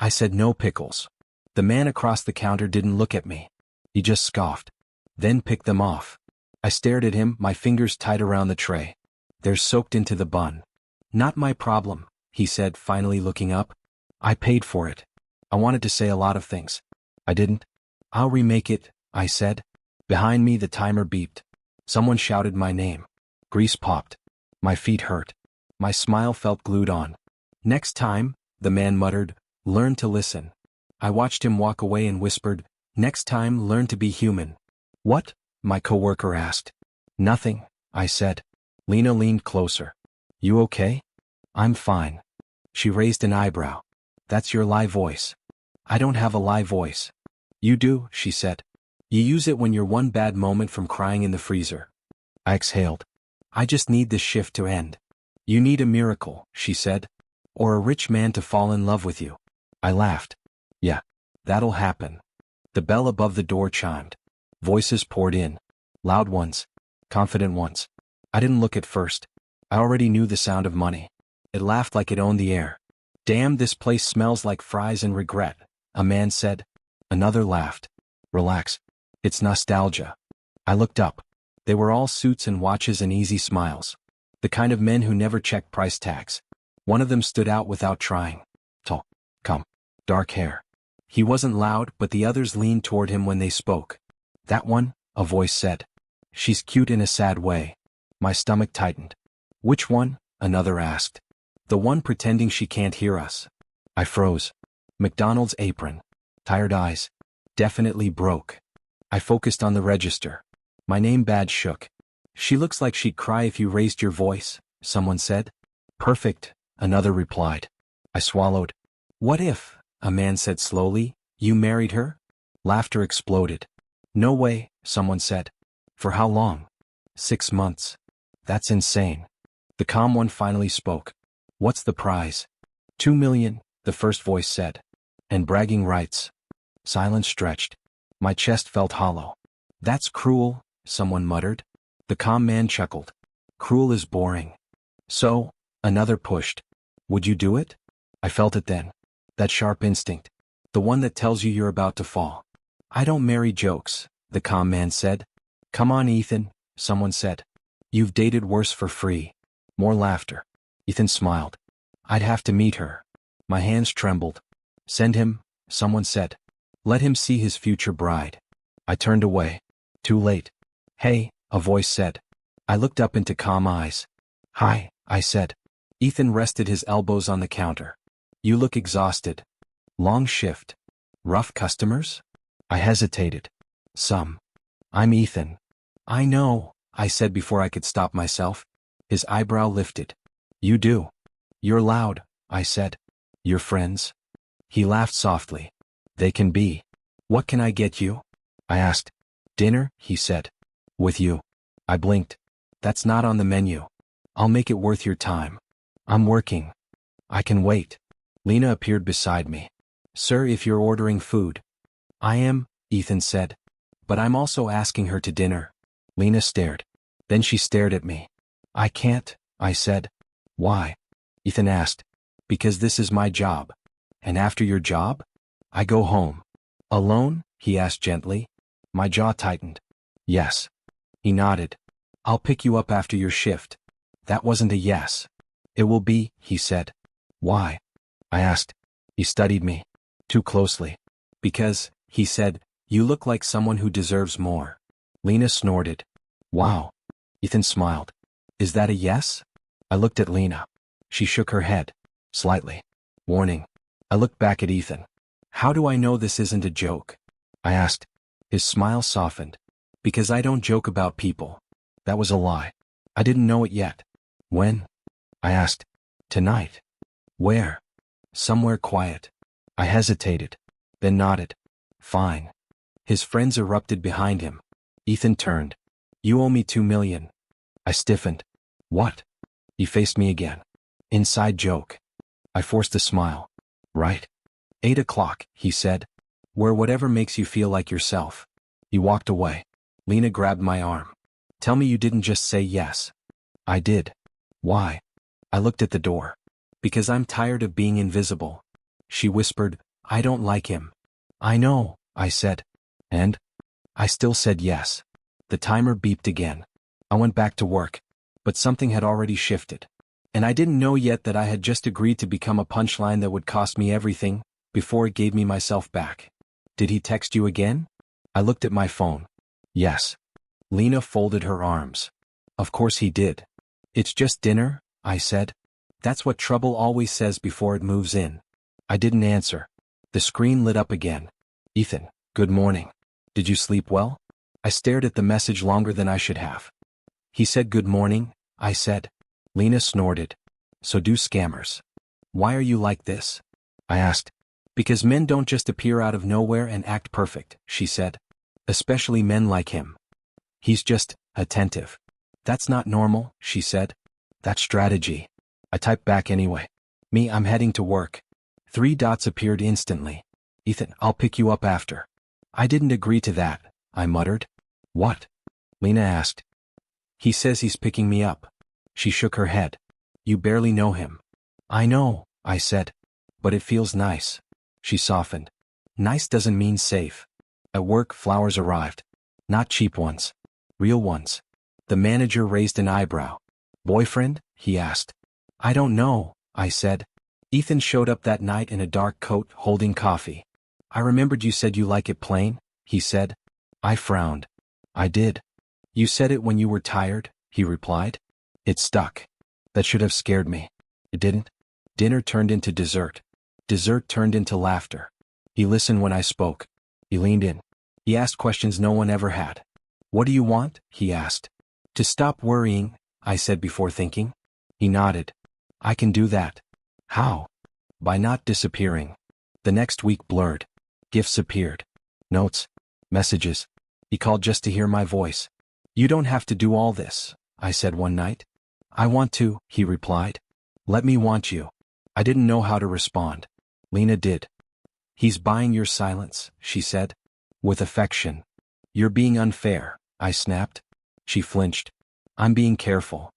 I said no pickles. The man across the counter didn't look at me. He just scoffed. Then picked them off. I stared at him, my fingers tight around the tray. They're soaked into the bun. Not my problem, he said, finally looking up. I paid for it. I wanted to say a lot of things. I didn't. I'll remake it, I said. Behind me the timer beeped. Someone shouted my name. Grease popped. My feet hurt. My smile felt glued on. Next time, the man muttered, learn to listen. I watched him walk away and whispered, next time learn to be human. What? My coworker asked. Nothing, I said. Lena leaned closer. You okay? I'm fine. She raised an eyebrow. That's your lie voice. I don't have a lie voice. You do, she said. You use it when you're one bad moment from crying in the freezer. I exhaled. I just need this shift to end. You need a miracle, she said. Or a rich man to fall in love with you. I laughed. Yeah, that'll happen. The bell above the door chimed. Voices poured in. Loud ones. Confident ones. I didn't look at first. I already knew the sound of money. It laughed like it owned the air. Damn, this place smells like fries and regret, a man said. Another laughed. Relax. It's nostalgia. I looked up. They were all suits and watches and easy smiles. The kind of men who never check price tags. One of them stood out without trying. Tall. Calm. Dark hair. He wasn't loud, but the others leaned toward him when they spoke. That one, a voice said. She's cute in a sad way. My stomach tightened. Which one? Another asked. The one pretending she can't hear us. I froze. McDonald's apron. Tired eyes. Definitely broke. I focused on the register. My name badge shook. She looks like she'd cry if you raised your voice, someone said. Perfect, another replied. I swallowed. What if, a man said slowly, you married her? Laughter exploded. No way, someone said. For how long? 6 months. That's insane. The calm one finally spoke. What's the prize? 2 million, the first voice said. And bragging rights. Silence stretched. My chest felt hollow. That's cruel, someone muttered. The calm man chuckled. Cruel is boring. So, another pushed. Would you do it? I felt it then. That sharp instinct. The one that tells you you're about to fall. I don't marry jokes, the calm man said. Come on, Ethan, someone said. You've dated worse for free. More laughter. Ethan smiled. I'd have to meet her. My hands trembled. Send him, someone said. Let him see his future bride. I turned away. Too late. Hey, a voice said. I looked up into calm eyes. Hi, I said. Ethan rested his elbows on the counter. You look exhausted. Long shift. Rough customers? I hesitated. Some. I'm Ethan. I know, I said before I could stop myself. His eyebrow lifted. You do. You're loud, I said. Your friends? He laughed softly. They can be. What can I get you? I asked. Dinner, he said. With you. I blinked. That's not on the menu. I'll make it worth your time. I'm working. I can wait. Lena appeared beside me. Sir, if you're ordering food. I am, Ethan said. But I'm also asking her to dinner. Lena stared. Then she stared at me. I can't, I said. Why? Ethan asked. Because this is my job. And after your job? I go home. Alone? He asked gently. My jaw tightened. Yes. He nodded. I'll pick you up after your shift. That wasn't a yes. It will be, he said. Why? I asked. He studied me. Too closely. Because, he said, you look like someone who deserves more. Lena snorted. Wow. Ethan smiled. Is that a yes? I looked at Lena. She shook her head. Slightly. Warning. I looked back at Ethan. How do I know this isn't a joke? I asked. His smile softened. Because I don't joke about people. That was a lie. I didn't know it yet. When? I asked. Tonight. Where? Somewhere quiet. I hesitated. Then nodded. Fine. His friends erupted behind him. Ethan turned. You owe me 2 million. I stiffened. What? He faced me again. Inside joke. I forced a smile. Right. 8 o'clock, he said. Where whatever makes you feel like yourself. He walked away. Lena grabbed my arm. Tell me you didn't just say yes. I did. Why? I looked at the door. Because I'm tired of being invisible. She whispered, I don't like him. I know, I said. And? I still said yes. The timer beeped again. I went back to work. But something had already shifted. And I didn't know yet that I had just agreed to become a punchline that would cost me everything, before it gave me myself back. Did he text you again? I looked at my phone. Yes. Lena folded her arms. Of course he did. It's just dinner, I said. That's what trouble always says before it moves in. I didn't answer. The screen lit up again. Ethan, good morning. Did you sleep well? I stared at the message longer than I should have. He said good morning, I said. Lena snorted. So do scammers. Why are you like this? I asked. Because men don't just appear out of nowhere and act perfect, she said. Especially men like him. He's just attentive. That's not normal, she said. That's strategy. I typed back anyway. I'm heading to work. 3 dots appeared instantly. Ethan, I'll pick you up after. I didn't agree to that, I muttered. What? Lena asked. He says he's picking me up. She shook her head. You barely know him. I know, I said. But it feels nice. She softened. Nice doesn't mean safe. At work, flowers arrived. Not cheap ones. Real ones. The manager raised an eyebrow. Boyfriend? He asked. I don't know, I said. Ethan showed up that night in a dark coat, holding coffee. I remembered you said you like it plain, he said. I frowned. I did. You said it when you were tired, he replied. It stuck. That should have scared me. It didn't. Dinner turned into dessert. Dessert turned into laughter. He listened when I spoke. He leaned in. He asked questions no one ever had. What do you want? He asked. To stop worrying, I said before thinking. He nodded. I can do that. How? By not disappearing. The next week blurred. Gifts appeared. Notes. Messages. He called just to hear my voice. You don't have to do all this, I said one night. I want to, he replied. Let me want you. I didn't know how to respond. Lena did. He's buying your silence, she said. With affection. You're being unfair, I snapped. She flinched. I'm being careful.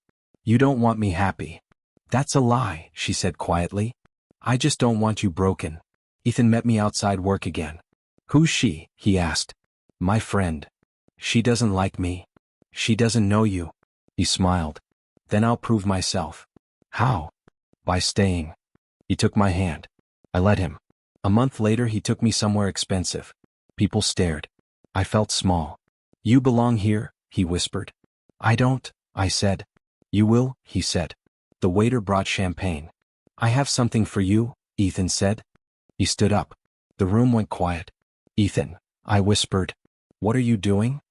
You don't want me happy. That's a lie, she said quietly. I just don't want you broken. Ethan met me outside work again. Who's she? He asked. My friend. She doesn't like me. She doesn't know you. He smiled. Then I'll prove myself. How? By staying. He took my hand. I let him. A month later he took me somewhere expensive. People stared. I felt small. You belong here, he whispered. I don't, I said. You will, he said. The waiter brought champagne. I have something for you, Ethan said. He stood up. The room went quiet. Ethan, I whispered. What are you doing?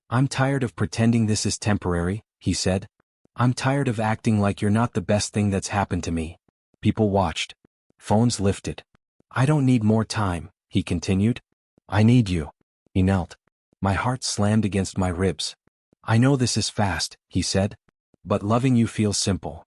I'm tired of pretending this is temporary, he said. I'm tired of acting like you're not the best thing that's happened to me. People watched. Phones lifted. I don't need more time, he continued. I need you. He knelt. My heart slammed against my ribs. I know this is fast, he said. But loving you feels simple.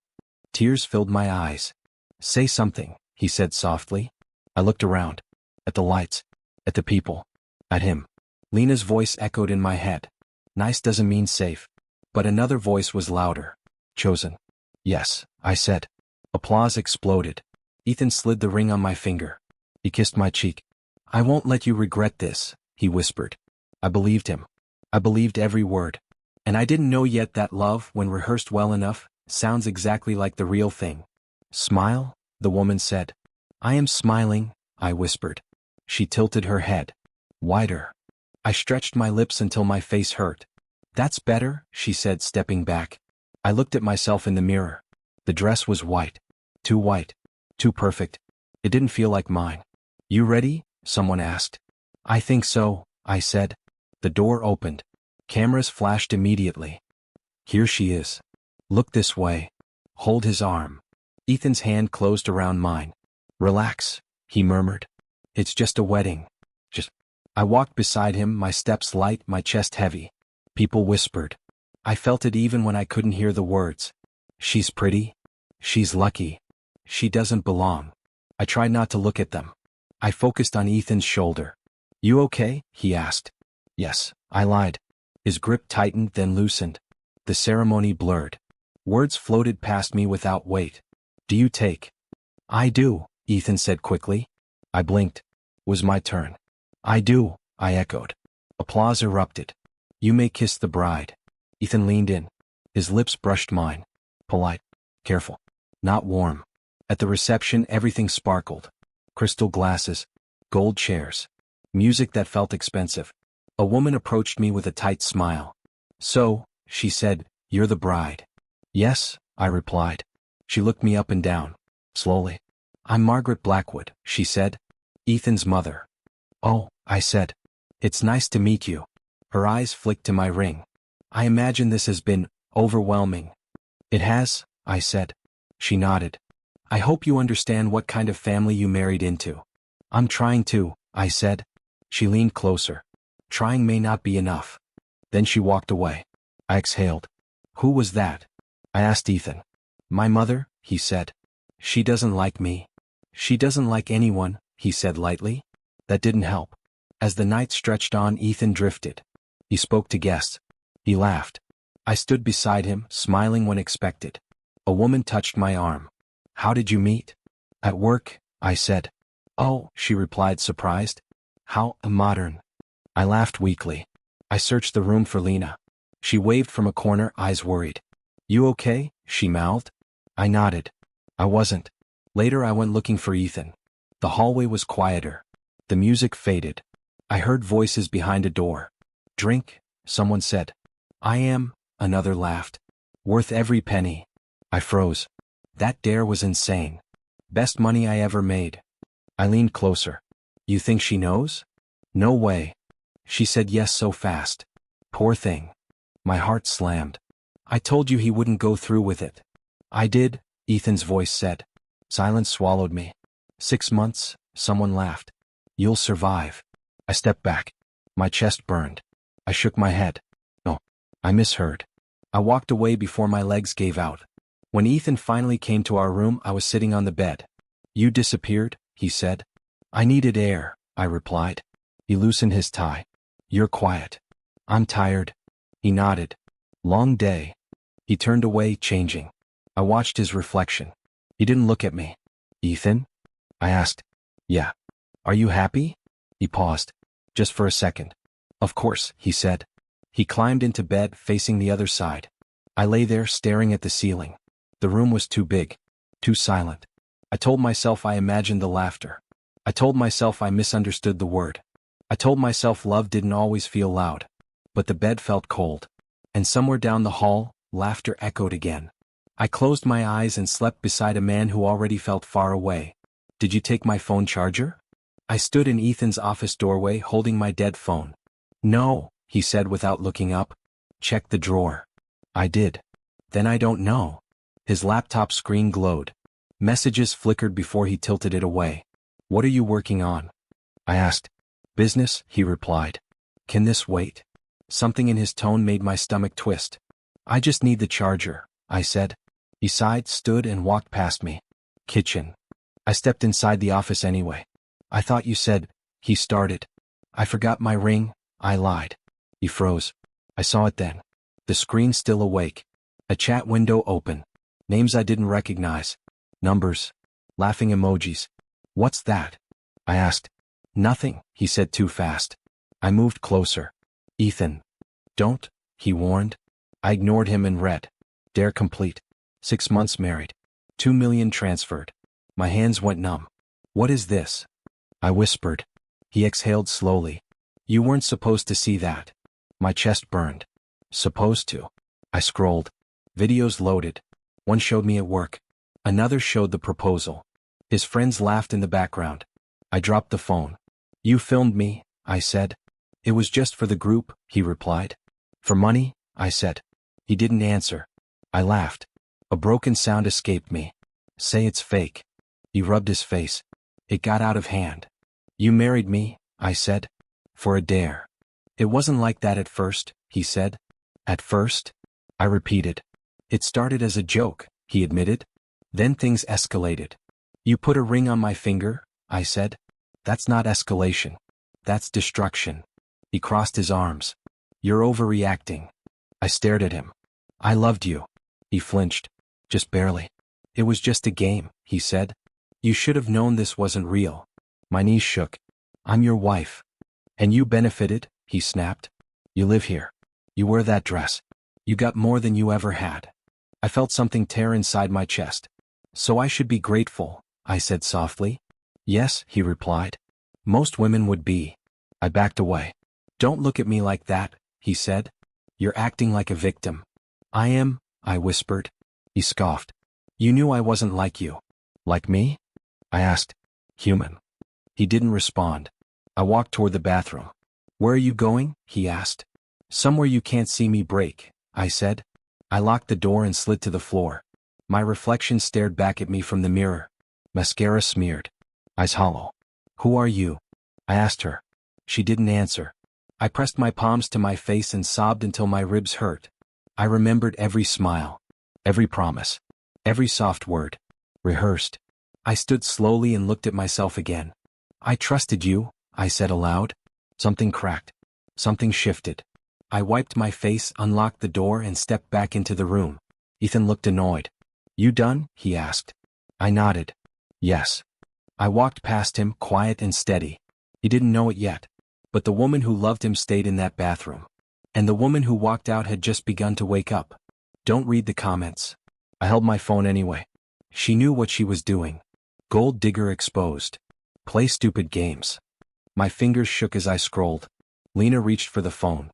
Tears filled my eyes. Say something, he said softly. I looked around. At the lights. At the people. At him. Lena's voice echoed in my head. Nice doesn't mean safe. But another voice was louder. Chosen. Yes, I said. Applause exploded. Ethan slid the ring on my finger. He kissed my cheek. I won't let you regret this, he whispered. I believed him. I believed every word. And I didn't know yet that love, when rehearsed well enough, sounds exactly like the real thing. Smile, the woman said. I am smiling, I whispered. She tilted her head. Wider. I stretched my lips until my face hurt. That's better, she said, stepping back. I looked at myself in the mirror. The dress was white. Too white. Too perfect. It didn't feel like mine. You ready? Someone asked. I think so, I said. The door opened. Cameras flashed immediately. Here she is. Look this way. Hold his arm. Ethan's hand closed around mine. Relax, he murmured. It's just a wedding. I walked beside him, my steps light, my chest heavy. People whispered. I felt it even when I couldn't hear the words. She's pretty. She's lucky. She doesn't belong. I tried not to look at them. I focused on Ethan's shoulder. You okay? He asked. Yes, I lied. His grip tightened, then loosened. The ceremony blurred. Words floated past me without weight. Do you take? I do, Ethan said quickly. I blinked. Was my turn. I do, I echoed. Applause erupted. You may kiss the bride. Ethan leaned in. His lips brushed mine. Polite. Careful. Not warm. At the reception, everything sparkled. Crystal glasses. Gold chairs. Music that felt expensive. A woman approached me with a tight smile. So, she said, you're the bride. Yes, I replied. She looked me up and down. Slowly. I'm Margaret Blackwood, she said. Ethan's mother. Oh, I said. It's nice to meet you. Her eyes flicked to my ring. I imagine this has been overwhelming. It has, I said. She nodded. I hope you understand what kind of family you married into. I'm trying to, I said. She leaned closer. Trying may not be enough. Then she walked away. I exhaled. Who was that? I asked Ethan. My mother, he said. She doesn't like me. She doesn't like anyone, he said lightly. That didn't help. As the night stretched on, Ethan drifted. He spoke to guests. He laughed. I stood beside him, smiling when expected. A woman touched my arm. How did you meet? At work, I said. Oh, she replied, surprised. How modern. I laughed weakly. I searched the room for Lena. She waved from a corner, eyes worried. You okay? She mouthed. I nodded. I wasn't. Later I went looking for Ethan. The hallway was quieter. The music faded. I heard voices behind a door. Drink, someone said. I am, another laughed. Worth every penny. I froze. That dare was insane. Best money I ever made. I leaned closer. You think she knows? No way. She said yes so fast. Poor thing. My heart slammed. I told you he wouldn't go through with it. I did, Ethan's voice said. Silence swallowed me. 6 months, someone laughed. You'll survive. I stepped back. My chest burned. I shook my head. No. I misheard. I walked away before my legs gave out. When Ethan finally came to our room, I was sitting on the bed. You disappeared, he said. I needed air, I replied. He loosened his tie. You're quiet. I'm tired. He nodded. Long day. He turned away, changing. I watched his reflection. He didn't look at me. Ethan? I asked. Yeah. Are you happy? He paused. Just for a second. Of course, he said. He climbed into bed, facing the other side. I lay there, staring at the ceiling. The room was too big. Too silent. I told myself I imagined the laughter. I told myself I misunderstood the word. I told myself love didn't always feel loud. But the bed felt cold. And somewhere down the hall, laughter echoed again. I closed my eyes and slept beside a man who already felt far away. Did you take my phone charger? I stood in Ethan's office doorway holding my dead phone. No, he said without looking up. Check the drawer. I did. Then I don't know. His laptop screen glowed. Messages flickered before he tilted it away. What are you working on? I asked. Business, he replied. Can this wait? Something in his tone made my stomach twist. I just need the charger, I said. He sighed, stood, and walked past me. Kitchen. I stepped inside the office anyway. I thought you said, he started. I forgot my ring, I lied. He froze. I saw it then. The screen still awake. A chat window open. Names I didn't recognize. Numbers. Laughing emojis. What's that? I asked. Nothing, he said too fast. I moved closer. Ethan. Don't, he warned. I ignored him and read. Dare complete. 6 months married. 2 million transferred. My hands went numb. What is this? I whispered. He exhaled slowly. You weren't supposed to see that. My chest burned. Supposed to. I scrolled. Videos loaded. One showed me at work. Another showed the proposal. His friends laughed in the background. I dropped the phone. You filmed me, I said. It was just for the group, he replied. For money, I said. He didn't answer. I laughed. A broken sound escaped me. Say it's fake. He rubbed his face. It got out of hand. You married me, I said. For a dare. It wasn't like that at first, he said. At first? I repeated. It started as a joke, he admitted. Then things escalated. You put a ring on my finger, I said. That's not escalation. That's destruction. He crossed his arms. You're overreacting. I stared at him. I loved you. He flinched. Just barely. It was just a game, he said. You should have known this wasn't real. My knees shook. I'm your wife. And you benefited, he snapped. You live here. You wear that dress. You got more than you ever had. I felt something tear inside my chest. So I should be grateful, I said softly. Yes, he replied. Most women would be. I backed away. Don't look at me like that, he said. You're acting like a victim. I am, I whispered. He scoffed. You knew I wasn't like you. Like me? I asked. Human. He didn't respond. I walked toward the bathroom. Where are you going? He asked. Somewhere you can't see me break, I said. I locked the door and slid to the floor. My reflection stared back at me from the mirror. Mascara smeared. Eyes hollow. Who are you? I asked her. She didn't answer. I pressed my palms to my face and sobbed until my ribs hurt. I remembered every smile, every promise, every soft word. Rehearsed. I stood slowly and looked at myself again. I trusted you, I said aloud. Something cracked. Something shifted. I wiped my face, unlocked the door, and stepped back into the room. Ethan looked annoyed. You done? He asked. I nodded. Yes. I walked past him, quiet and steady. He didn't know it yet. But the woman who loved him stayed in that bathroom. And the woman who walked out had just begun to wake up. Don't read the comments. I held my phone anyway. She knew what she was doing. Gold digger exposed. Play stupid games. My fingers shook as I scrolled. Lena reached for the phone.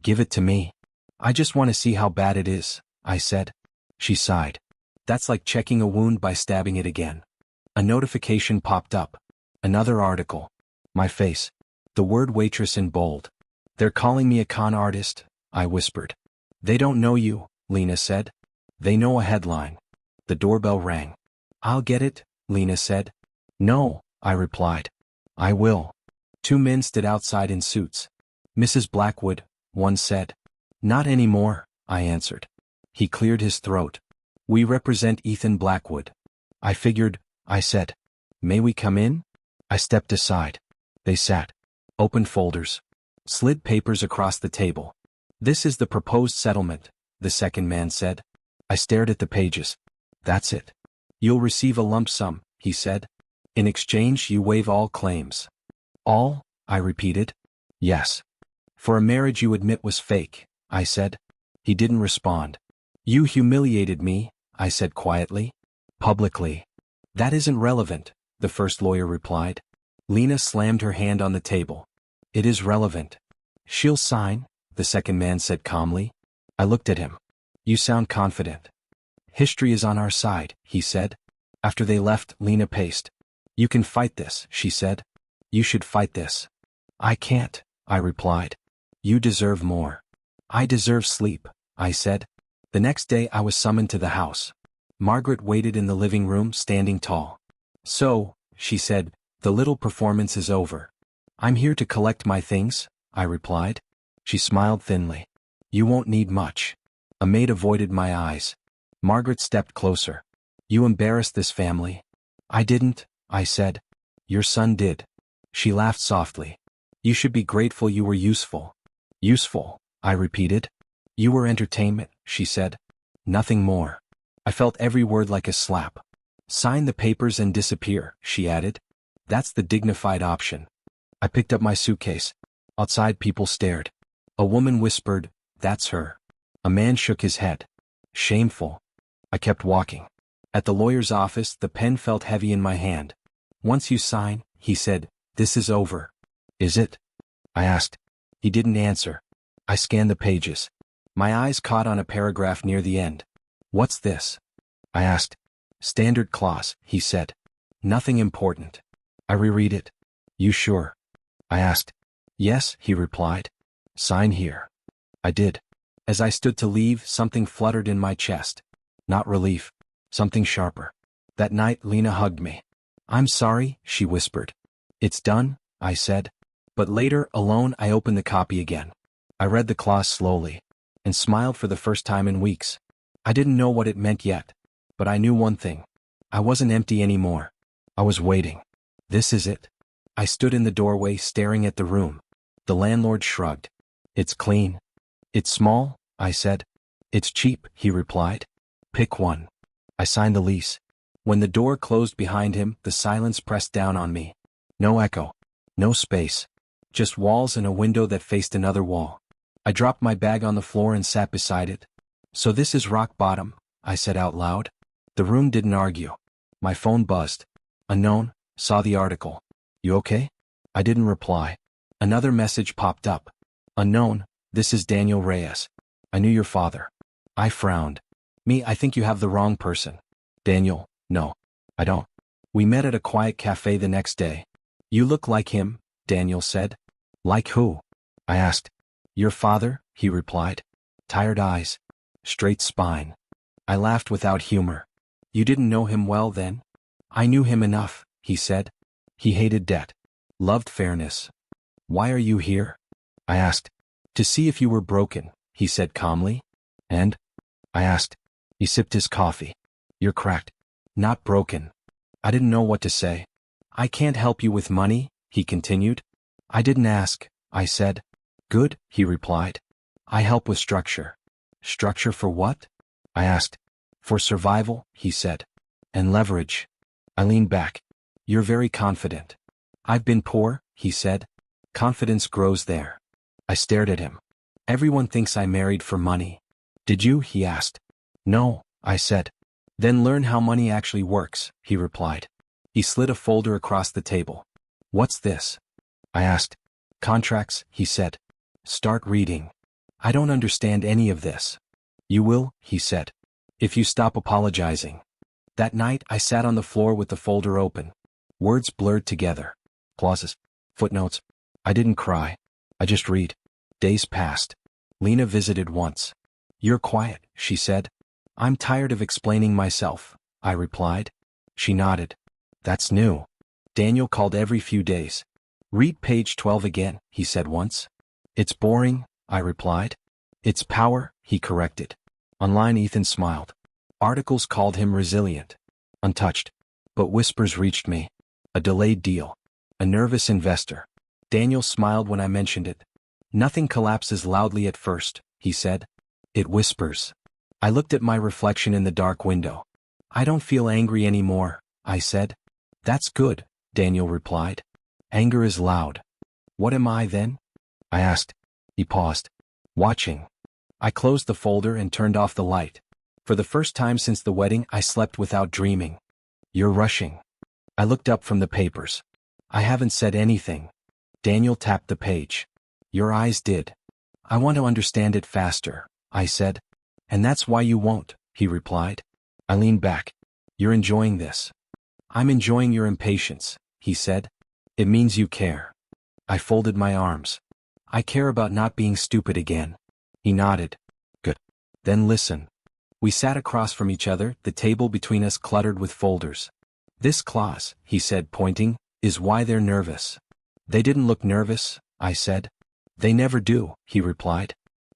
Give it to me. I just want to see how bad it is, I said. She sighed. That's like checking a wound by stabbing it again. A notification popped up. Another article. My face. The word waitress in bold. They're calling me a con artist, I whispered. They don't know you, Lena said. They know a headline. The doorbell rang. I'll get it, Lena said. No, I replied. I will. Two men stood outside in suits. Mrs. Blackwood, one said. Not anymore, I answered. He cleared his throat. We represent Ethan Blackwood. I figured, I said. May we come in? I stepped aside. They sat. Opened folders. Slid papers across the table. This is the proposed settlement, the second man said. I stared at the pages. That's it. You'll receive a lump sum, he said. In exchange, you waive all claims. All? I repeated. Yes. For a marriage you admit was fake, I said. He didn't respond. You humiliated me, I said quietly. Publicly. That isn't relevant, the first lawyer replied. Lena slammed her hand on the table. It is relevant. She'll sign, the second man said calmly. I looked at him. You sound confident. History is on our side, he said. After they left, Lena paced. You can fight this, she said. You should fight this. I can't, I replied. You deserve more. I deserve sleep, I said. The next day I was summoned to the house. Margaret waited in the living room, standing tall. So, she said, the little performance is over. I'm here to collect my things, I replied. She smiled thinly. You won't need much. A maid avoided my eyes. Margaret stepped closer. You embarrassed this family. I didn't, I said. Your son did. She laughed softly. You should be grateful you were useful. Useful, I repeated. You were entertainment, she said. Nothing more. I felt every word like a slap. Sign the papers and disappear, she added. That's the dignified option. I picked up my suitcase. Outside people stared. A woman whispered, that's her. A man shook his head. Shameful. I kept walking. At the lawyer's office, the pen felt heavy in my hand. Once you sign, he said, this is over. Is it? I asked. He didn't answer. I scanned the pages. My eyes caught on a paragraph near the end. What's this? I asked. Standard clause, he said. Nothing important. I reread it. You sure? I asked. Yes, he replied. Sign here. I did. As I stood to leave, something fluttered in my chest. Not relief. Something sharper. That night, Lena hugged me. I'm sorry, she whispered. It's done, I said. But later, alone, I opened the copy again. I read the clause slowly, and smiled for the first time in weeks. I didn't know what it meant yet, but I knew one thing. I wasn't empty anymore. I was waiting. This is it. I stood in the doorway staring at the room. The landlord shrugged. It's clean. It's small, I said. It's cheap, he replied. Pick one. I signed the lease. When the door closed behind him, the silence pressed down on me. No echo. No space. Just walls and a window that faced another wall. I dropped my bag on the floor and sat beside it. So this is rock bottom, I said out loud. The room didn't argue. My phone buzzed. Unknown, saw the article. You okay? I didn't reply. Another message popped up. Unknown, this is Daniel Reyes. I knew your father. I frowned. Me, I think you have the wrong person. Daniel, no, I don't. We met at a quiet cafe the next day. You look like him, Daniel said. Like who? I asked. Your father, he replied. Tired eyes. Straight spine. I laughed without humor. You didn't know him well then? I knew him enough, he said. He hated debt. Loved fairness. Why are you here? I asked. To see if you were broken, he said calmly. And? I asked. He sipped his coffee. You're cracked. Not broken. I didn't know what to say. I can't help you with money, he continued. I didn't ask, I said. Good, he replied. I help with structure. Structure for what? I asked. For survival, he said. And leverage. I leaned back. You're very confident. I've been poor, he said. Confidence grows there. I stared at him. Everyone thinks I married for money. Did you? He asked. No, I said. Then learn how money actually works, he replied. He slid a folder across the table. What's this? I asked. Contracts, he said. Start reading. I don't understand any of this. You will, he said. If you stop apologizing. That night I sat on the floor with the folder open. Words blurred together. Clauses. Footnotes. I didn't cry. I just read. Days passed. Lena visited once. You're quiet, she said. I'm tired of explaining myself, I replied. She nodded. That's new. Daniel called every few days. Read page 12 again, he said once. It's boring, I replied. It's power, he corrected. Online Ethan smiled. Articles called him resilient. Untouched. But whispers reached me. A delayed deal. A nervous investor. Daniel smiled when I mentioned it. Nothing collapses loudly at first, he said. It whispers. I looked at my reflection in the dark window. I don't feel angry anymore, I said. That's good, Daniel replied. Anger is loud. What am I then? I asked. He paused. Watching. I closed the folder and turned off the light. For the first time since the wedding, I slept without dreaming. You're rushing. I looked up from the papers. I haven't said anything. Daniel tapped the page. Your eyes did. I want to understand it faster, I said. And that's why you won't, he replied. I leaned back. You're enjoying this. I'm enjoying your impatience, he said. It means you care. I folded my arms. I care about not being stupid again. He nodded. Good. Then listen. We sat across from each other, the table between us cluttered with folders. This clause, he said pointing, is why they're nervous. They didn't look nervous, I said. They never do, he replied.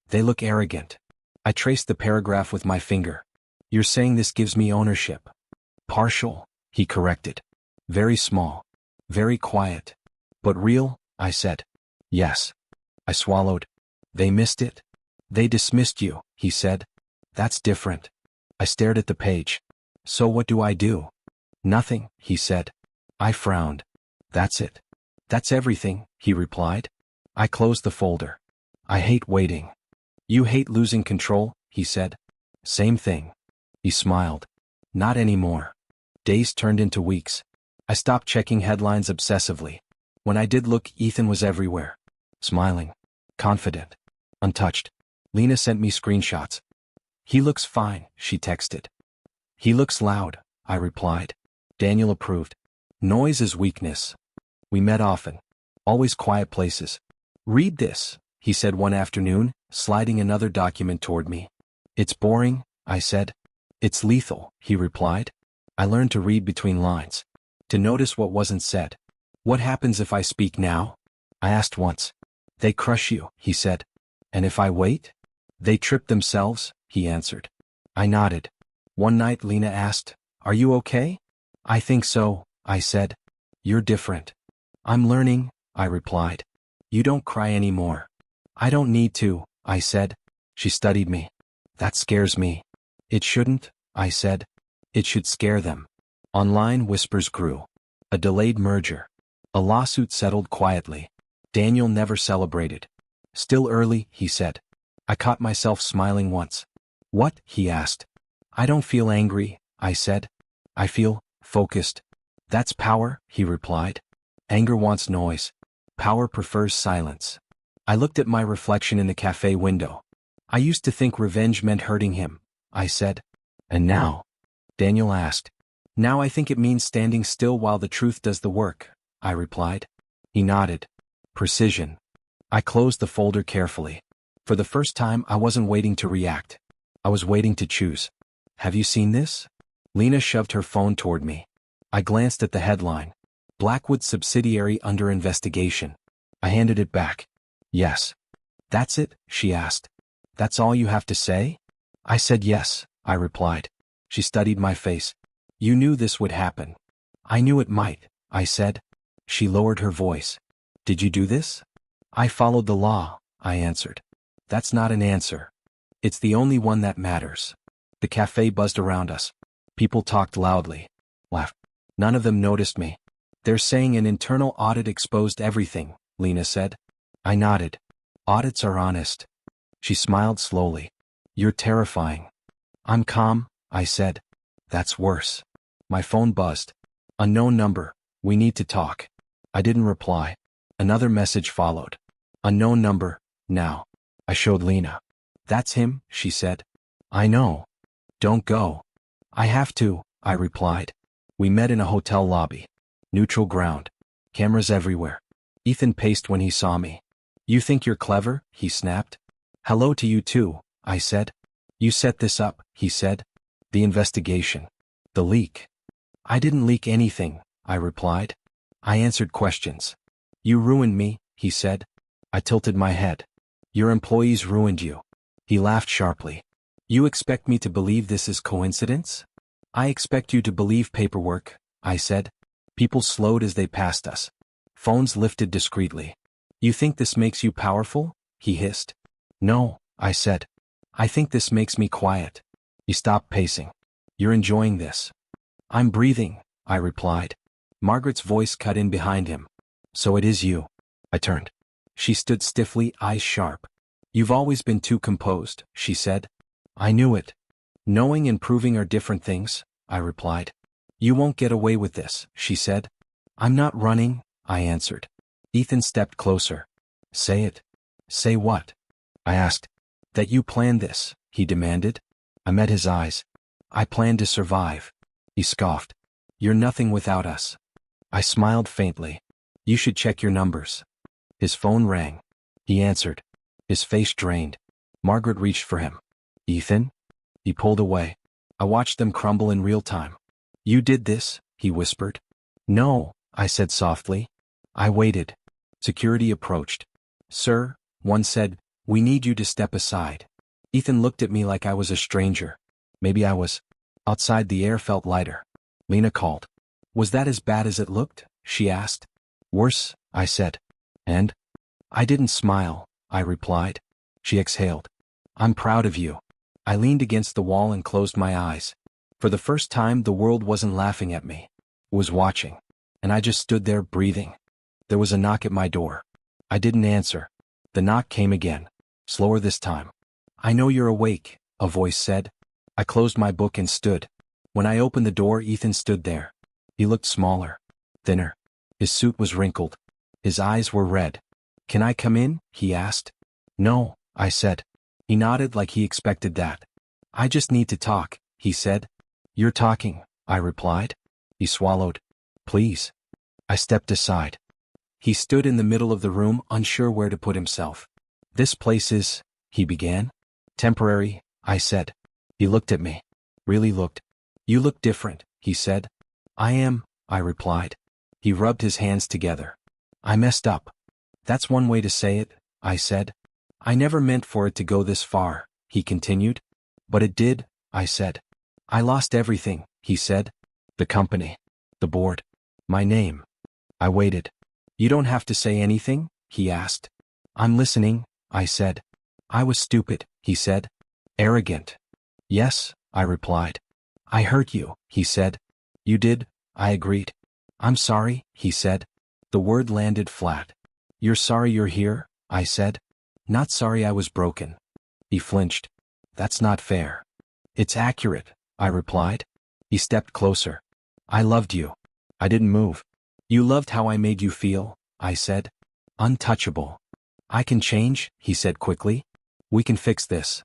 They look arrogant. I traced the paragraph with my finger. You're saying this gives me ownership. Partial, he corrected. Very small. Very quiet. But real, I said. Yes. I swallowed. They missed it? They dismissed you, he said. That's different. I stared at the page. So what do I do? Nothing, he said. I frowned. That's it. That's everything, he replied. I closed the folder. I hate waiting. You hate losing control, he said. Same thing. He smiled. Not anymore. Days turned into weeks. I stopped checking headlines obsessively. When I did look, Ethan was everywhere. Smiling. Confident. Untouched. Lena sent me screenshots. He looks fine, she texted. He looks loud, I replied. Daniel approved. Noise is weakness. We met often. Always quiet places. Read this, he said one afternoon, sliding another document toward me. It's boring, I said. It's lethal, he replied. I learned to read between lines. To notice what wasn't said. What happens if I speak now? I asked once. They crush you, he said. And if I wait? They trip themselves, he answered. I nodded. One night Lena asked, Are you okay? I think so, I said. You're different. I'm learning, I replied. You don't cry anymore. I don't need to, I said. She studied me. That scares me. It shouldn't, I said. It should scare them. Online whispers grew. A delayed merger. A lawsuit settled quietly. Daniel never celebrated. Still early, he said. I caught myself smiling once. What? He asked. I don't feel angry, I said. I feel focused. That's power, he replied. Anger wants noise. Power prefers silence. I looked at my reflection in the cafe window. I used to think revenge meant hurting him, I said. And now? Daniel asked. Now I think it means standing still while the truth does the work, I replied. He nodded. Precision. I closed the folder carefully. For the first time, I wasn't waiting to react. I was waiting to choose. Have you seen this? Lena shoved her phone toward me. I glanced at the headline. Blackwood subsidiary under investigation. I handed it back. Yes. That's it? She asked. That's all you have to say? I said yes, I replied. She studied my face. You knew this would happen. I knew it might, I said. She lowered her voice. Did you do this? I followed the law, I answered. That's not an answer. It's the only one that matters. The cafe buzzed around us. People talked loudly. Laughed. None of them noticed me. They're saying an internal audit exposed everything, Lena said. I nodded. Audits are honest. She smiled slowly. You're terrifying. I'm calm, I said. That's worse. My phone buzzed. Unknown number. We need to talk. I didn't reply. Another message followed. Unknown number. Now. I showed Lena. That's him, she said. I know. Don't go. I have to, I replied. We met in a hotel lobby. Neutral ground. Cameras everywhere. Ethan paced when he saw me. You think you're clever? He snapped. Hello to you too, I said. You set this up, he said. The investigation. The leak. I didn't leak anything, I replied. I answered questions. You ruined me, he said. I tilted my head. Your employees ruined you. He laughed sharply. You expect me to believe this is coincidence? I expect you to believe paperwork, I said. People slowed as they passed us. Phones lifted discreetly. You think this makes you powerful? He hissed. No, I said. I think this makes me quiet. He stopped pacing. You're enjoying this. I'm breathing, I replied. Margaret's voice cut in behind him. So it is you. I turned. She stood stiffly, eyes sharp. You've always been too composed, she said. I knew it. Knowing and proving are different things, I replied. You won't get away with this, she said. I'm not running, I answered. Ethan stepped closer. Say it. Say what? I asked. That you planned this, he demanded. I met his eyes. I planned to survive. He scoffed. You're nothing without us. I smiled faintly. You should check your numbers. His phone rang. He answered. His face drained. Margaret reached for him. Ethan? He pulled away. I watched them crumble in real time. You did this, he whispered. No, I said softly. I waited. Security approached. Sir, one said, we need you to step aside. Ethan looked at me like I was a stranger. Maybe I was. Outside the air felt lighter. Lena called. Was that as bad as it looked? She asked. Worse, I said. And? I didn't smile, I replied. She exhaled. I'm proud of you. I leaned against the wall and closed my eyes. For the first time, the world wasn't laughing at me. It was watching. And I just stood there breathing. There was a knock at my door. I didn't answer. The knock came again. Slower this time. I know you're awake, a voice said. I closed my book and stood. When I opened the door, Ethan stood there. He looked smaller. Thinner. His suit was wrinkled. His eyes were red. Can I come in? He asked. No, I said. He nodded like he expected that. I just need to talk, he said. You're talking, I replied. He swallowed. Please. I stepped aside. He stood in the middle of the room, unsure where to put himself. This place is, he began. Temporary, I said. He looked at me. Really looked. You look different, he said. I am, I replied. He rubbed his hands together. I messed up. That's one way to say it, I said. I never meant for it to go this far, he continued. But it did, I said. I lost everything, he said. The company. The board. My name. I waited. You don't have to say anything, he asked. I'm listening, I said. I was stupid, he said. Arrogant. Yes, I replied. I hurt you, he said. You did, I agreed. I'm sorry, he said. The word landed flat. You're sorry you're here? I said. Not sorry I was broken. He flinched. That's not fair. It's accurate, I replied. He stepped closer. I loved you. I didn't move. You loved how I made you feel, I said. Untouchable. I can change, he said quickly. We can fix this.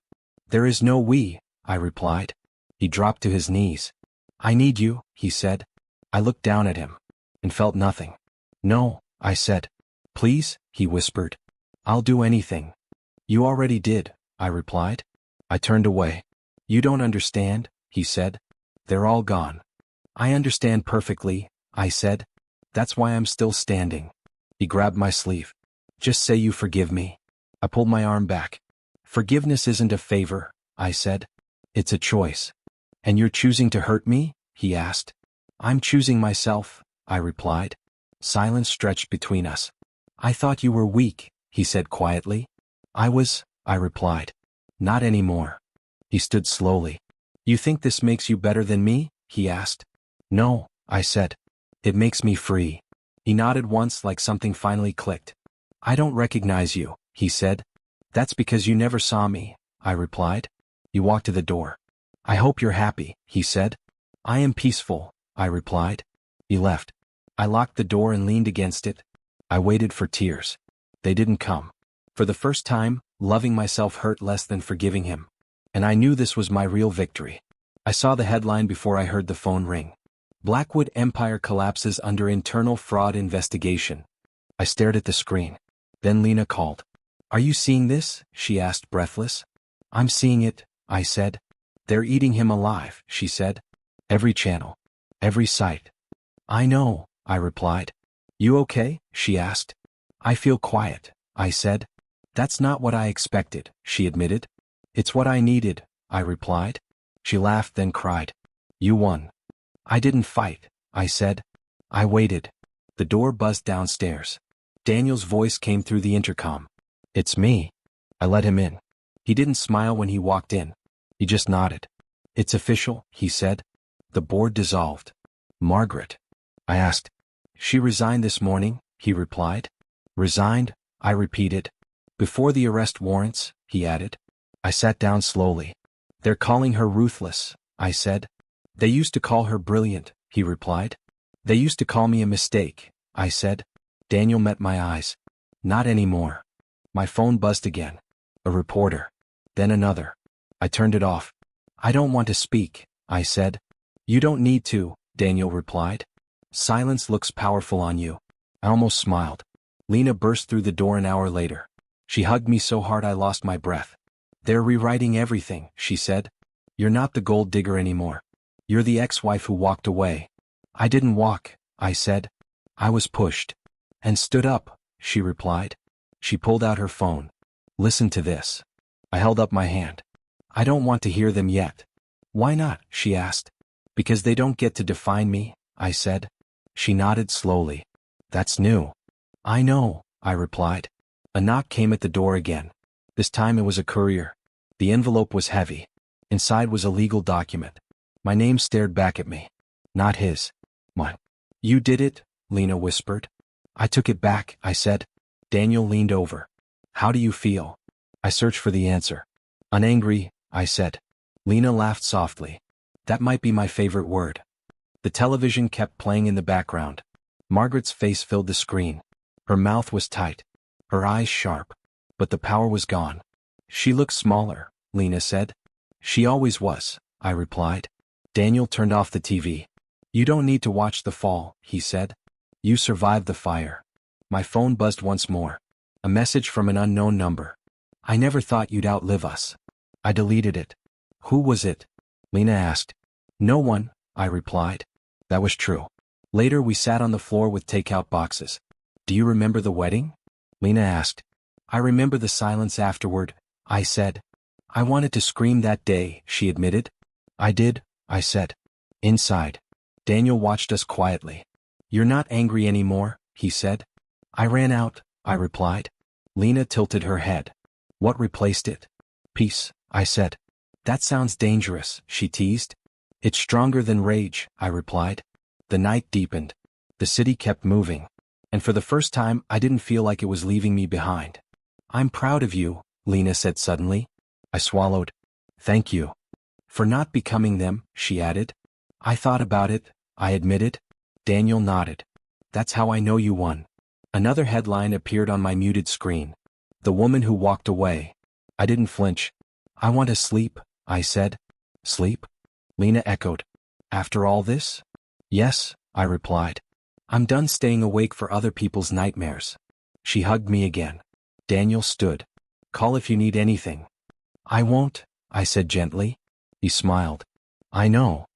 There is no we, I replied. He dropped to his knees. I need you, he said. I looked down at him and felt nothing. No, I said. Please, he whispered. I'll do anything. You already did, I replied. I turned away. You don't understand, he said. They're all gone. I understand perfectly, I said. That's why I'm still standing. He grabbed my sleeve. Just say you forgive me. I pulled my arm back. Forgiveness isn't a favor, I said. It's a choice. And you're choosing to hurt me? He asked. I'm choosing myself, I replied. Silence stretched between us. I thought you were weak, he said quietly. I was, I replied. Not anymore. He stood slowly. You think this makes you better than me? He asked. No, I said. It makes me free. He nodded once like something finally clicked. I don't recognize you, he said. That's because you never saw me, I replied. He walked to the door. I hope you're happy, he said. I am peaceful, I replied. He left. I locked the door and leaned against it. I waited for tears. They didn't come. For the first time, loving myself hurt less than forgiving him. And I knew this was my real victory. I saw the headline before I heard the phone ring. Blackwood Empire collapses under internal fraud investigation. I stared at the screen. Then Lena called. Are you seeing this? She asked, breathless. I'm seeing it, I said. They're eating him alive, she said. Every channel. Every site. I know, I replied. You okay? She asked. I feel quiet, I said. That's not what I expected, she admitted. It's what I needed, I replied. She laughed, then cried. You won. I didn't fight, I said. I waited. The door buzzed downstairs. Daniel's voice came through the intercom. It's me. I let him in. He didn't smile when he walked in. He just nodded. It's official, he said. The board dissolved. Margaret. I asked. She resigned this morning, he replied. Resigned? I repeated. Before the arrest warrants, he added. I sat down slowly. They're calling her ruthless, I said. They used to call her brilliant, he replied. They used to call me a mistake, I said. Daniel met my eyes. Not anymore. My phone buzzed again. A reporter. Then another. I turned it off. I don't want to speak, I said. You don't need to, Daniel replied. Silence looks powerful on you. I almost smiled. Lena burst through the door an hour later. She hugged me so hard I lost my breath. They're rewriting everything, she said. You're not the gold digger anymore. You're the ex-wife who walked away. I didn't walk, I said. I was pushed. And stood up, she replied. She pulled out her phone. Listen to this. I held up my hand. I don't want to hear them yet. Why not? She asked. Because they don't get to define me, I said. She nodded slowly. That's new. I know, I replied. A knock came at the door again. This time it was a courier. The envelope was heavy. Inside was a legal document. My name stared back at me. Not his. What? You did it? Lena whispered. I took it back, I said. Daniel leaned over. How do you feel? I searched for the answer. Unangry, I said. Lena laughed softly. That might be my favorite word. The television kept playing in the background. Margaret's face filled the screen. Her mouth was tight. Her eyes sharp. But the power was gone. She looked smaller, Lena said. She always was, I replied. Daniel turned off the TV. You don't need to watch the fall, he said. You survived the fire. My phone buzzed once more. A message from an unknown number. I never thought you'd outlive us. I deleted it. Who was it? Lena asked. No one, I replied. That was true. Later we sat on the floor with takeout boxes. Do you remember the wedding? Lena asked. I remember the silence afterward, I said. I wanted to scream that day, she admitted. I did, I said. Inside. Daniel watched us quietly. You're not angry anymore, he said. I ran out, I replied. Lena tilted her head. What replaced it? Peace, I said. That sounds dangerous, she teased. It's stronger than rage, I replied. The night deepened. The city kept moving. And And for the first time, I didn't feel like it was leaving me behind. I'm proud of you, Lena said suddenly. I swallowed. Thank you. For not becoming them, she added. I thought about it, I admitted. Daniel nodded. That's how I know you won. Another headline appeared on my muted screen. The woman who walked away. I didn't flinch. I want to sleep, I said. Sleep? Lena echoed. After all this? Yes, I replied. I'm done staying awake for other people's nightmares. She hugged me again. Daniel stood. Call if you need anything. I won't, I said gently. He smiled. I know.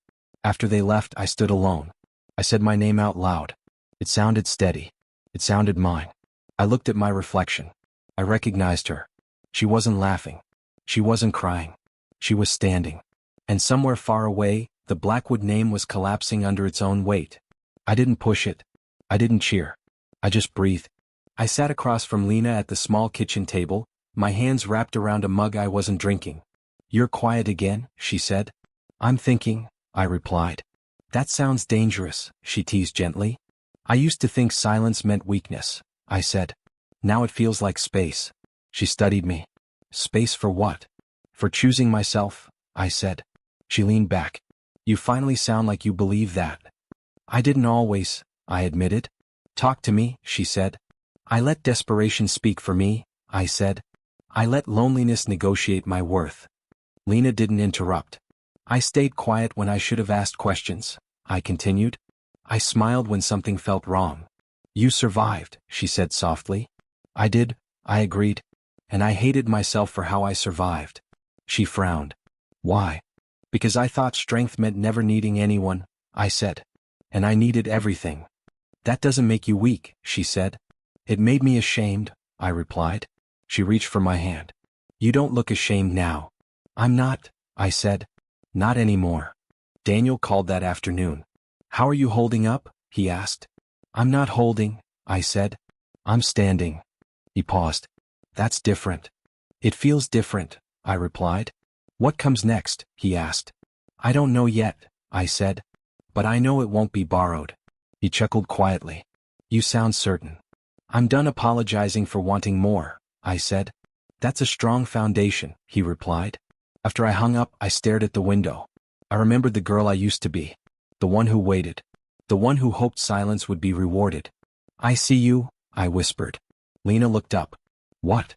After they left, I stood alone. I said my name out loud. It sounded steady. It sounded mine. I looked at my reflection. I recognized her. She wasn't laughing. She wasn't crying. She was standing. And somewhere far away, the Blackwood name was collapsing under its own weight. I didn't push it. I didn't cheer. I just breathed. I sat across from Lena at the small kitchen table, my hands wrapped around a mug I wasn't drinking. You're quiet again, she said. I'm thinking, I replied. That sounds dangerous, she teased gently. I used to think silence meant weakness, I said. Now it feels like space. She studied me. Space for what? For choosing myself, I said. She leaned back. You finally sound like you believe that. I didn't always, I admitted. Talk to me, she said. I let desperation speak for me, I said. I let loneliness negotiate my worth. Lena didn't interrupt. I stayed quiet when I should have asked questions, I continued. I smiled when something felt wrong. You survived, she said softly. I did, I agreed. And I hated myself for how I survived. She frowned. Why? Because I thought strength meant never needing anyone, I said. And I needed everything. That doesn't make you weak, she said. It made me ashamed, I replied. She reached for my hand. You don't look ashamed now. I'm not, I said. Not anymore. Daniel called that afternoon. How are you holding up? He asked. I'm not holding, I said. I'm standing. He paused. That's different. It feels different, I replied. What comes next? He asked. I don't know yet, I said. But I know it won't be borrowed. He chuckled quietly. You sound certain. I'm done apologizing for wanting more, I said. That's a strong foundation, he replied. After I hung up, I stared at the window. I remembered the girl I used to be. The one who waited. The one who hoped silence would be rewarded. I see you, I whispered. Lena looked up. What?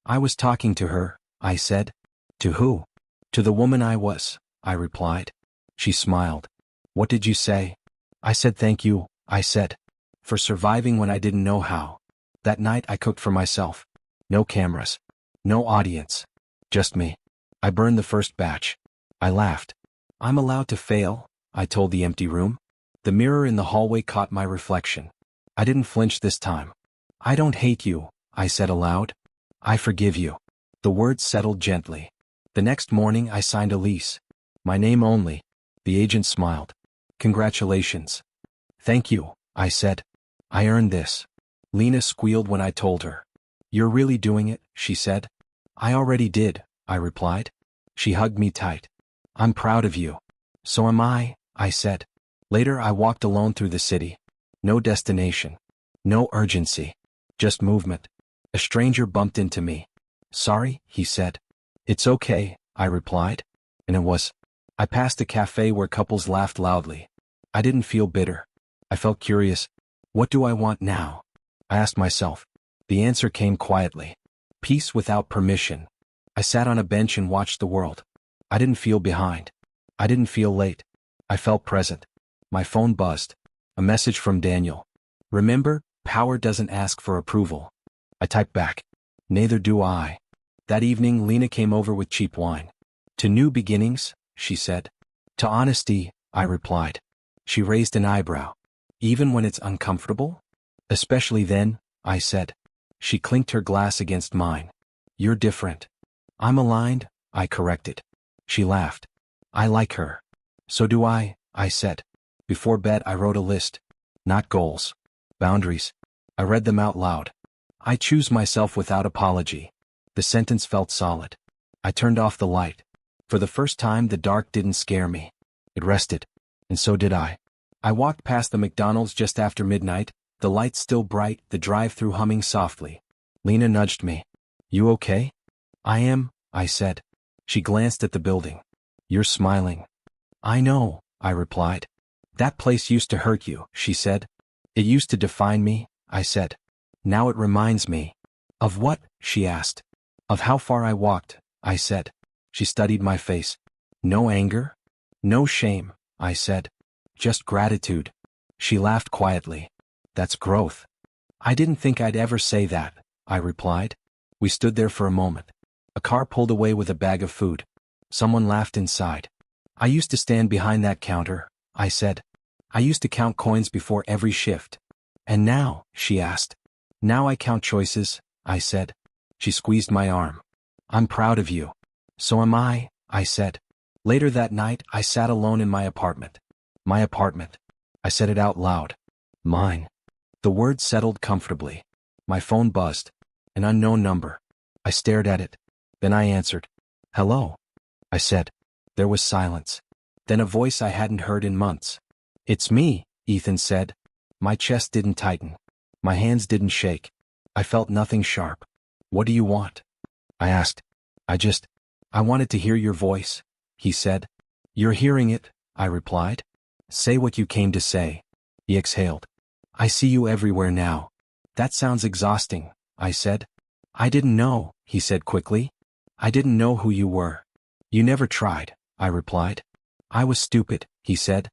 I was talking to her, I said. To who? To the woman I was, I replied. She smiled. What did you say? I said thank you, I said. For surviving when I didn't know how. That night I cooked for myself. No cameras. No audience. Just me. I burned the first batch. I laughed. I'm allowed to fail, I told the empty room. The mirror in the hallway caught my reflection. I didn't flinch this time. I don't hate you, I said aloud. I forgive you. The words settled gently. The next morning I signed a lease. My name only. The agent smiled. Congratulations. Thank you, I said. I earned this. Lena squealed when I told her. You're really doing it, she said. I already did, I replied. She hugged me tight. I'm proud of you. So am I said. Later I walked alone through the city. No destination. No urgency. Just movement. A stranger bumped into me. Sorry, he said. It's okay, I replied. And it was. I passed a cafe where couples laughed loudly. I didn't feel bitter. I felt curious. What do I want now? I asked myself. The answer came quietly. Peace without permission. I sat on a bench and watched the world. I didn't feel behind. I didn't feel late. I felt present. My phone buzzed. A message from Daniel. Remember, power doesn't ask for approval. I typed back. Neither do I. That evening Lena came over with cheap wine. To new beginnings, she said. To honesty, I replied. She raised an eyebrow. Even when it's uncomfortable? Especially then, I said. She clinked her glass against mine. You're different. I'm aligned, I corrected. She laughed. I like her. So do I said. Before bed I wrote a list. Not goals. Boundaries. I read them out loud. I choose myself without apology. The sentence felt solid. I turned off the light. For the first time the dark didn't scare me. It rested. And so did I. I walked past the McDonald's just after midnight, The lights still bright, the drive-thru humming softly. Lena nudged me. You okay? I am, I said. She glanced at the building. You're smiling. I know, I replied. That place used to hurt you, she said. It used to define me, I said. Now it reminds me. Of what? She asked. Of how far I walked, I said. She studied my face. No anger? No shame, I said. Just gratitude. She laughed quietly. That's growth. I didn't think I'd ever say that, I replied. We stood there for a moment. A car pulled away with a bag of food. Someone laughed inside. I used to stand behind that counter, I said. I used to count coins before every shift. And now, she asked. Now I count choices, I said. She squeezed my arm. I'm proud of you. So am I said. Later that night, I sat alone in my apartment. My apartment. I said it out loud. Mine. The word settled comfortably. My phone buzzed. An unknown number. I stared at it. Then I answered. Hello, I said. There was silence. Then a voice I hadn't heard in months. It's me, Ethan said. My chest didn't tighten. My hands didn't shake. I felt nothing sharp. What do you want? I asked. I wanted to hear your voice, he said. You're hearing it, I replied. Say what you came to say. He exhaled. I see you everywhere now. That sounds exhausting, I said. I didn't know, he said quickly. I didn't know who you were. You never tried, I replied. I was stupid, he said.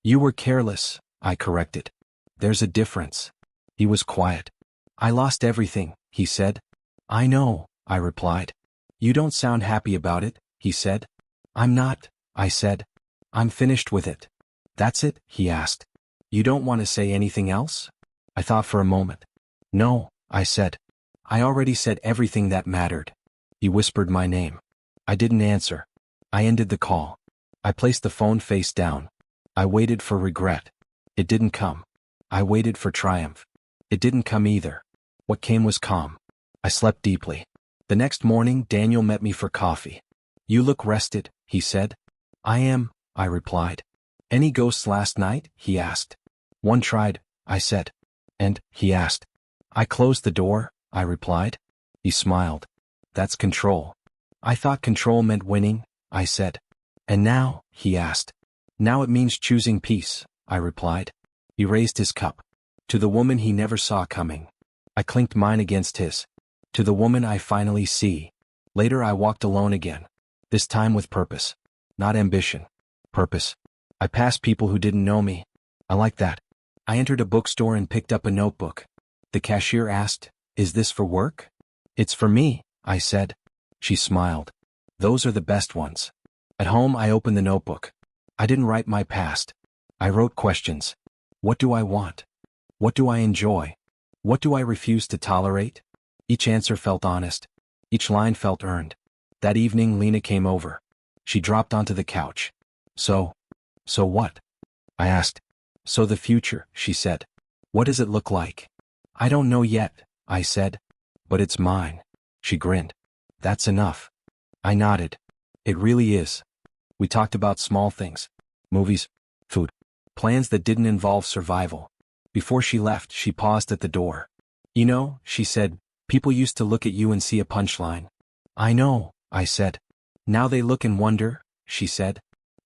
You were careless, I corrected. There's a difference. He was quiet. I lost everything, he said. I know, I replied. You don't sound happy about it, he said. I'm not, I said. I'm finished with it. That's it, he asked. You don't want to say anything else? I thought for a moment. No, I said. I already said everything that mattered. He whispered my name. I didn't answer. I ended the call. I placed the phone face down. I waited for regret. It didn't come. I waited for triumph. It didn't come either. What came was calm. I slept deeply. The next morning, Daniel met me for coffee. You look rested, he said. I am, I replied. Any ghosts last night? He asked. One tried, I said. And, he asked. I closed the door, I replied. He smiled. That's control. I thought control meant winning, I said. And now, he asked. Now it means choosing peace, I replied. He raised his cup. To the woman he never saw coming. I clinked mine against his. To the woman I finally see. Later I walked alone again. This time with purpose. Not ambition. Purpose. I passed people who didn't know me. I like that. I entered a bookstore and picked up a notebook. The cashier asked, Is this for work? It's for me, I said. She smiled. Those are the best ones. At home I opened the notebook. I didn't write my past. I wrote questions. What do I want? What do I enjoy? What do I refuse to tolerate? Each answer felt honest. Each line felt earned. That evening Lena came over. She dropped onto the couch. So what? I asked. So the future, she said. What does it look like? I don't know yet, I said. But it's mine. She grinned. That's enough. I nodded. It really is. We talked about small things. Movies, food, plans that didn't involve survival. Before she left, she paused at the door. You know, she said, people used to look at you and see a punchline. I know, I said. Now they look and wonder, she said.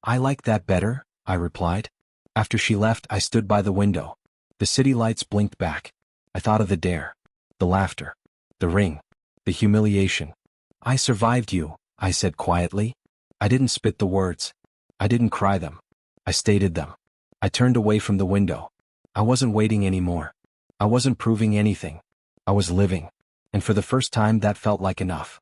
I like that better, I replied. After she left, I stood by the window. The city lights blinked back. I thought of the dare, the laughter, the ring, the humiliation. I survived you, I said quietly. I didn't spit the words. I didn't cry them. I stated them. I turned away from the window. I wasn't waiting anymore. I wasn't proving anything. I was living. And for the first time that felt like enough.